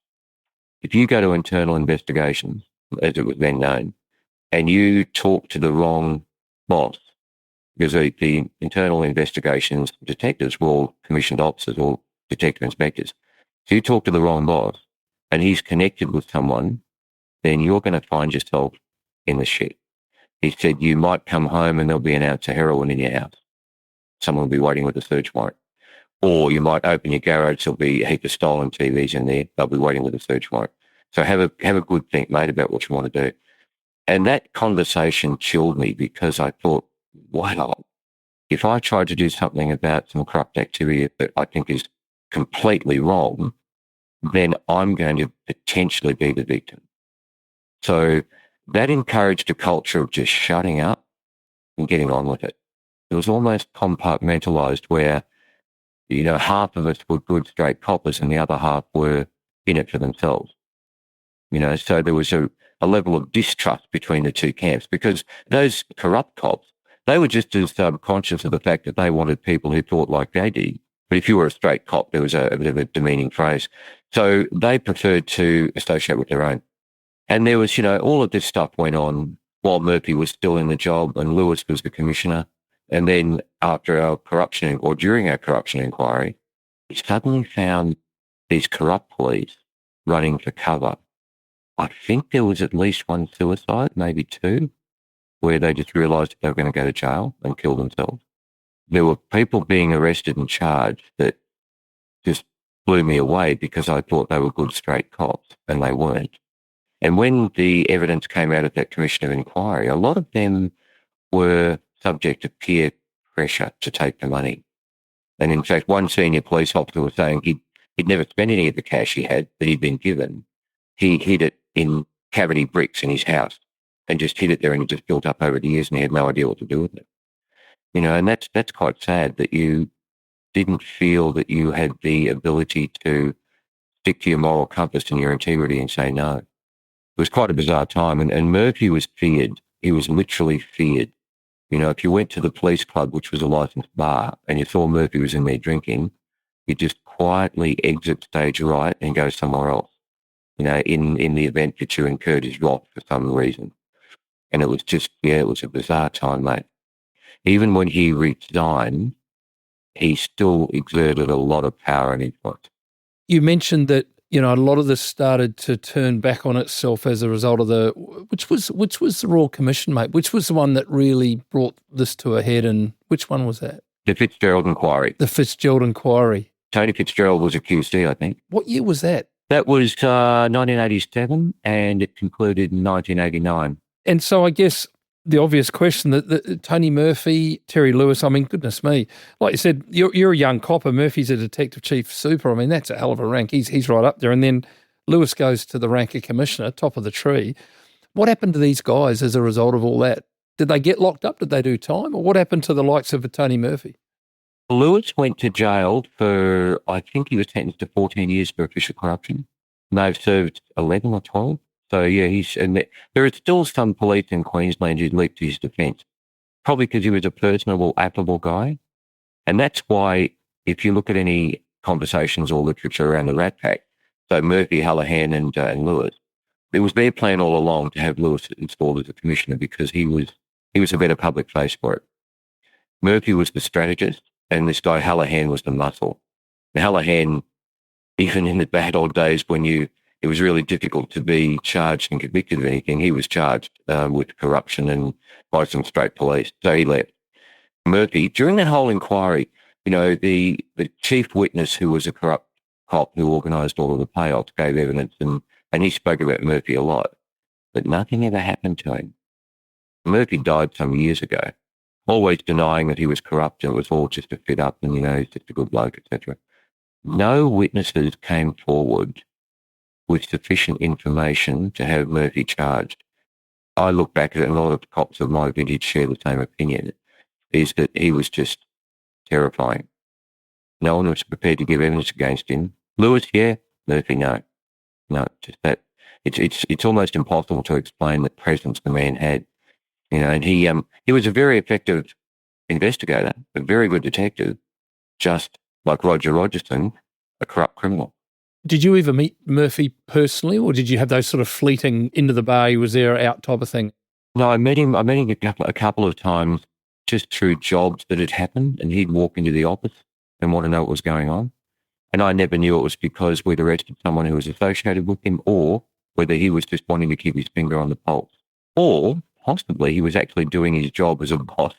C: if you go to internal investigations, as it was then known, and you talk to the wrong boss, because the internal investigations detectives were all commissioned officers or detective inspectors. So you talk to the wrong boss and he's connected with someone, then you're going to find yourself in the shit. He said you might come home and there'll be an ounce of heroin in your house. Someone will be waiting with a search warrant. Or you might open your garage, there'll be a heap of stolen TVs in there. They'll be waiting with a search warrant. So have a good think, mate, about what you want to do. And that conversation chilled me, because I thought, wow, if I tried to do something about some corrupt activity that I think is completely wrong, then I'm going to potentially be the victim. So that encouraged a culture of just shutting up and getting on with it. It was almost compartmentalized where, half of us were good straight coppers and the other half were in it for themselves. So there was a level of distrust between the two camps, because those corrupt cops, they were just as conscious of the fact that they wanted people who thought like they did. But if you were a straight cop, there was a bit of a demeaning phrase. So they preferred to associate with their own. And there was, all of this stuff went on while Murphy was still in the job and Lewis was the commissioner. And then after our corruption, or during our corruption inquiry, we suddenly found these corrupt police running for cover. I think there was at least one suicide, maybe two, where they just realised they were going to go to jail and kill themselves. There were people being arrested and charged that just blew me away, because I thought they were good straight cops and they weren't. And when the evidence came out of that commission of inquiry, a lot of them were subject to peer pressure to take the money. And in fact, one senior police officer was saying he'd never spent any of the cash he had that he'd been given. He hid it in cavity bricks in his house and just hid it there, and it just built up over the years and he had no idea what to do with it. And that's quite sad, that you didn't feel that you had the ability to stick to your moral compass and your integrity and say no. It was quite a bizarre time, and Murphy was feared. He was literally feared. If you went to the police club, which was a licensed bar, and you saw Murphy was in there drinking, you just quietly exit stage right and go somewhere else, in the event that you incurred his wrath for some reason. And it was just, it was a bizarre time, mate. Even when he resigned, he still exerted a lot of power and influence.
B: You mentioned that, a lot of this started to turn back on itself as a result of which was the Royal Commission, mate? Which was the one that really brought this to a head, and which one was that?
C: The Fitzgerald Inquiry.
B: The Fitzgerald Inquiry.
C: Tony Fitzgerald was a QC, I think.
B: What year was that?
C: That was 1987, and it concluded in 1989.
B: And so I guess the obvious question that Tony Murphy, Terry Lewis, I mean, goodness me, like you said, you're a young copper. Murphy's a detective chief super. I mean, that's a hell of a rank. He's right up there. And then Lewis goes to the rank of commissioner, top of the tree. What happened to these guys as a result of all that? Did they get locked up? Did they do time? Or what happened to the likes of Tony Murphy?
C: Lewis went to jail for, I think he was sentenced to 14 years for official corruption. And they've served 11 or 12. So, yeah, there are still some police in Queensland who leap to his defence, probably because he was a personable, affable guy. And that's why, if you look at any conversations or literature around the Rat Pack, so Murphy, Hallahan and Lewis, it was their plan all along to have Lewis installed as a commissioner because he was a better public face for it. Murphy was the strategist, and this guy Hallahan was the muscle. Now, Hallahan, even in the bad old days when it was really difficult to be charged and convicted of anything, he was charged with corruption and by some straight police. So he left. Murphy, during that whole inquiry, the chief witness, who was a corrupt cop who organised all of the payouts, gave evidence, and he spoke about Murphy a lot, but nothing ever happened to him. Murphy died some years ago, always denying that he was corrupt and it was all just a fit up and, he's just a good bloke, etc. No witnesses came forward with sufficient information to have Murphy charged. I look back at it, and a lot of cops of my vintage share the same opinion, is that he was just terrifying. No one was prepared to give evidence against him. Lewis, yeah. Murphy, no. No, just that. It's almost impossible to explain the presence the man had. And he was a very effective investigator, a very good detective, just like Roger Rogerson, a corrupt criminal.
B: Did you ever meet Murphy personally, or did you have those sort of fleeting into the bar, he was there, out type of thing?
C: No, I met him a couple of times just through jobs that had happened, and he'd walk into the office and want to know what was going on. And I never knew it was because we'd arrested someone who was associated with him, or whether he was just wanting to keep his finger on the pulse. Or possibly he was actually doing his job as a boss,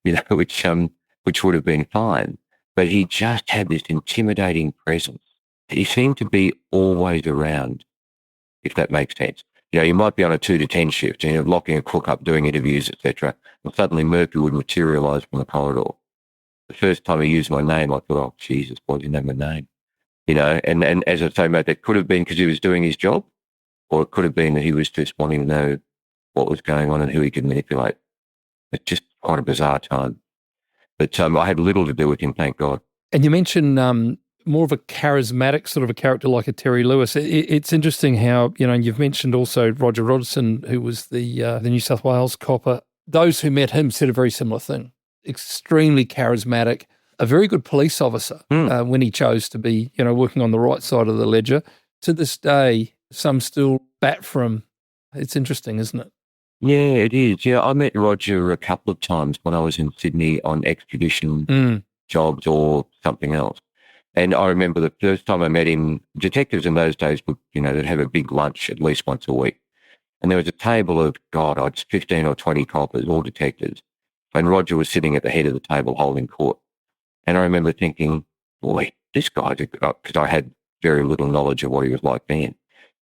C: which would have been fine. But he just had this intimidating presence. He seemed to be always around, if that makes sense. You might be on a 2 to 10 shift, locking a crook up, doing interviews, etc. And suddenly Murphy would materialise from the corridor. The first time he used my name, I thought, oh, Jesus, why didn't he know my name? And as I say, mate, that could have been because he was doing his job, or it could have been that he was just wanting to know what was going on and who he could manipulate. It's just quite a bizarre time. But I had little to do with him, thank God.
B: And you mentioned more of a charismatic sort of a character like a Terry Lewis. It's interesting how, you've mentioned also Roger Rogerson, who was the New South Wales copper. Those who met him said a very similar thing. Extremely charismatic, a very good police officer when he chose to be, working on the right side of the ledger. To this day, some still bat for him. It's interesting, isn't it?
C: Yeah, it is. Yeah, I met Roger a couple of times when I was in Sydney on expedition jobs or something else. And I remember the first time I met him, detectives in those days would, they'd have a big lunch at least once a week. And there was a table of, 15 or 20 coppers, all detectives. And Roger was sitting at the head of the table holding court. And I remember thinking, boy, this guy's because I had very little knowledge of what he was like then.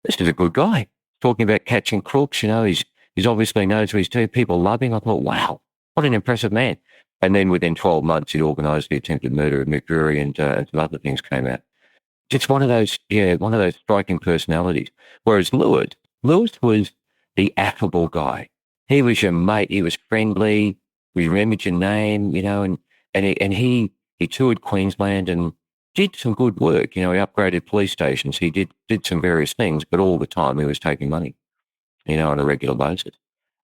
C: This is a good guy. Talking about catching crooks, he's obviously knows what he's doing. People love him. I thought, wow, what an impressive man. And then within 12 months, he'd organised the attempted murder of Mick Drury and some other things came out. Just one of those striking personalities. Whereas Lewis was the affable guy. He was your mate. He was friendly. We remembered your name, and he toured Queensland and did some good work. He upgraded police stations. He did some various things, but all the time he was taking money, on a regular basis.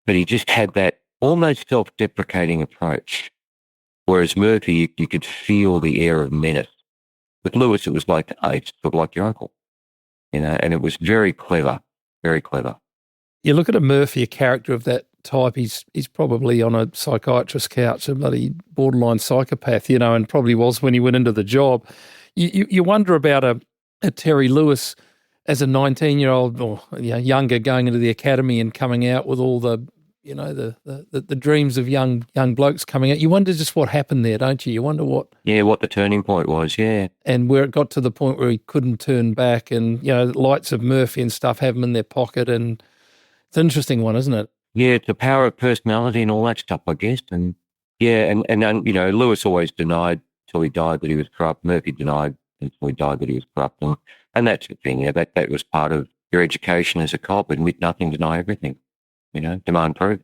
C: But he just had that almost self-deprecating approach. Whereas Murphy, you could feel the air of menace. With Lewis, it was like, it's sort of like your uncle, and it was very clever, very clever.
B: You look at a Murphy, a character of that type, he's probably on a psychiatrist's couch, a bloody borderline psychopath, and probably was when he went into the job. You wonder about a Terry Lewis as a 19-year-old or younger going into the academy and coming out with all the the dreams of young blokes coming out. You wonder just what happened there, don't you? You wonder what
C: the turning point was,
B: and where it got to the point where he couldn't turn back, and lights of Murphy and stuff have him in their pocket, and it's an interesting one, isn't it?
C: Yeah, it's the power of personality and all that stuff, I guess. And Lewis always denied till he died that he was corrupt. Murphy denied until he died that he was corrupt, and that's the thing. That was part of your education as a cop: admit nothing, deny everything. Demand proof,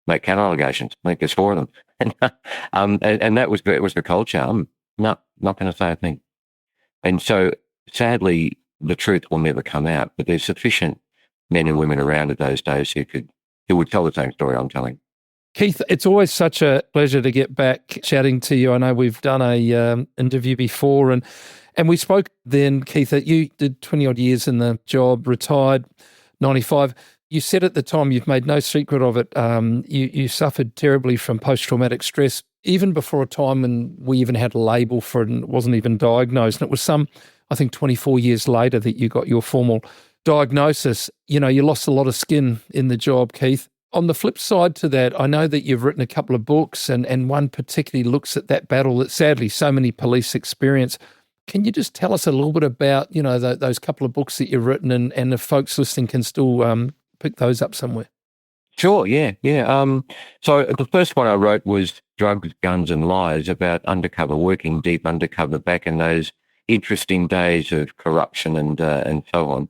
C: make counter allegations, make us for them, and that was the culture. I'm not going to say a thing, and so sadly, the truth will never come out. But there's sufficient men and women around at those days who would tell the same story I'm telling.
B: Keith, it's always such a pleasure to get back chatting to you. I know we've done a interview before, and we spoke then, Keith, that you did 20-odd years in the job, retired, 95. You said at the time, you've made no secret of it, you suffered terribly from post-traumatic stress, even before a time when we even had a label for it and it wasn't even diagnosed. And it was I think 24 years later that you got your formal diagnosis. You lost a lot of skin in the job, Keith. On the flip side to that, I know that you've written a couple of books and one particularly looks at that battle that sadly so many police experience. Can you just tell us a little bit about, those couple of books that you've written and if folks listening can still pick those up somewhere?
C: Sure, yeah. So the first one I wrote was Drugs, Guns and Lies, about undercover, working deep undercover back in those interesting days of corruption and so on.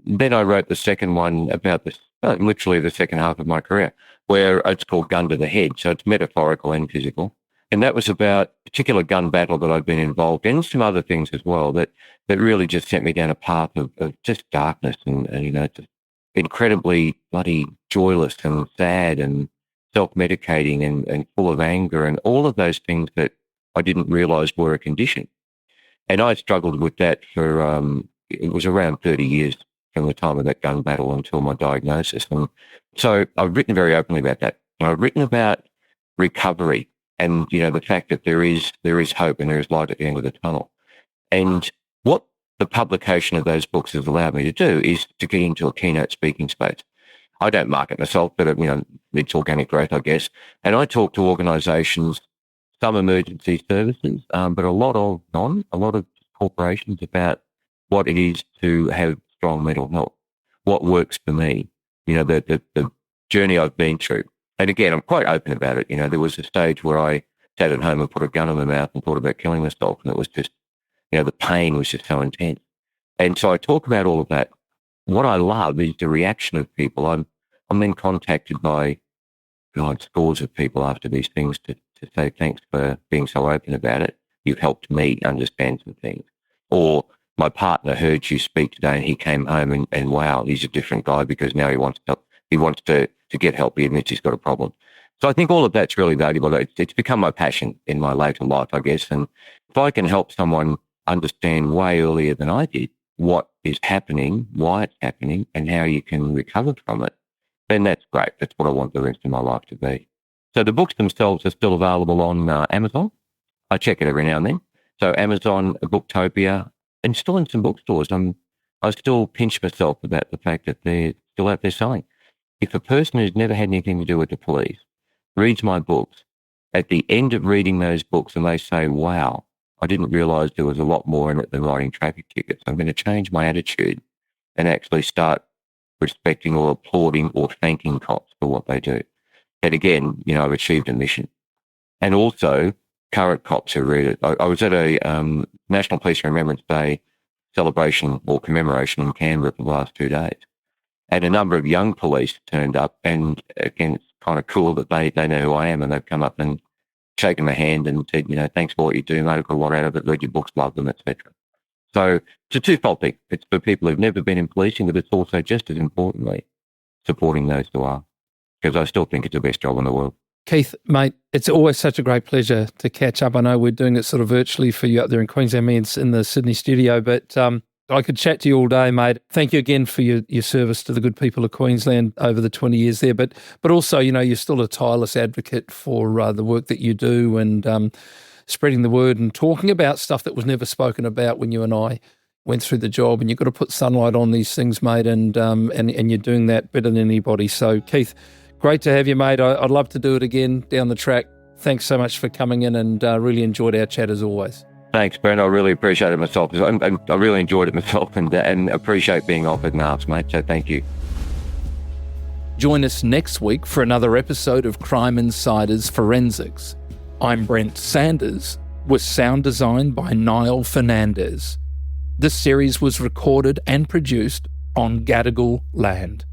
C: Then I wrote the second one about literally the second half of my career, where it's called Gun to the Head. So it's metaphorical and physical. And that was about a particular gun battle that I'd been involved in, and some other things as well that really just sent me down a path of just darkness and just incredibly bloody joyless and sad and self-medicating and full of anger and all of those things that I didn't realise were a condition. And I struggled with that for, it was around 30 years from the time of that gun battle until my diagnosis. And so I've written very openly about that. I've written about recovery and, the fact that there is hope and there is light at the end of the tunnel. And what the publication of those books has allowed me to do is to get into a keynote speaking space. I don't market myself, but it's organic growth, I guess. And I talk to organisations, some emergency services, but a lot of corporations about what it is to have strong mental health, what works for me, the journey I've been through. And again, I'm quite open about it. There was a stage where I sat at home and put a gun in my mouth and thought about killing myself, and it was just the pain was just so intense. And so I talk about all of that. What I love is the reaction of people. I'm then contacted by scores of people after these things to say thanks for being so open about it. You've helped me understand some things. Or my partner heard you speak today and he came home and wow, he's a different guy because now he wants help. He wants to get help. He admits he's got a problem. So I think all of that's really valuable. It's become my passion in my later life, I guess. And if I can help someone understand way earlier than I did what is happening, why it's happening, and how you can recover from it, then that's great. That's what I want the rest of my life to be. So the books themselves are still available on Amazon. I check it every now and then. So Amazon, Booktopia, and still in some bookstores. I still pinch myself about the fact that they're still out there selling. If a person who's never had anything to do with the police reads my books, at the end of reading those books and they say, wow, I didn't realise there was a lot more in it than writing traffic tickets. I'm going to change my attitude and actually start respecting or applauding or thanking cops for what they do. And again, I've achieved a mission. And also, current cops who read it. I was at a National Police Remembrance Day celebration or commemoration in Canberra for the last 2 days. And a number of young police turned up, and again, it's kind of cool that they know who I am, and they've come up and shaken my hand and said, thanks for what you do, mate. I've got a lot out of it, read your books, love them, etc. So it's a twofold thing. It's for people who've never been in policing, but it's also just as importantly supporting those who are, because I still think it's the best job in the world.
B: Keith, mate, it's always such a great pleasure to catch up. I know we're doing it sort of virtually for you up there in Queensland, me in the Sydney studio, but I could chat to you all day, mate. Thank you again for your service to the good people of Queensland over the 20 years there. But also, you're still a tireless advocate for the work that you do and spreading the word and talking about stuff that was never spoken about when you and I went through the job. And you've got to put sunlight on these things, mate, and you're doing that better than anybody. So, Keith, great to have you, mate. I'd love to do it again down the track. Thanks so much for coming in and really enjoyed our chat as always.
C: Thanks, Brent. I really appreciate it myself. I really enjoyed it myself and appreciate being offered and asked, mate. So thank you.
B: Join us next week for another episode of Crime Insiders Forensics. I'm Brent Sanders, with sound design by Niall Fernandez. This series was recorded and produced on Gadigal land.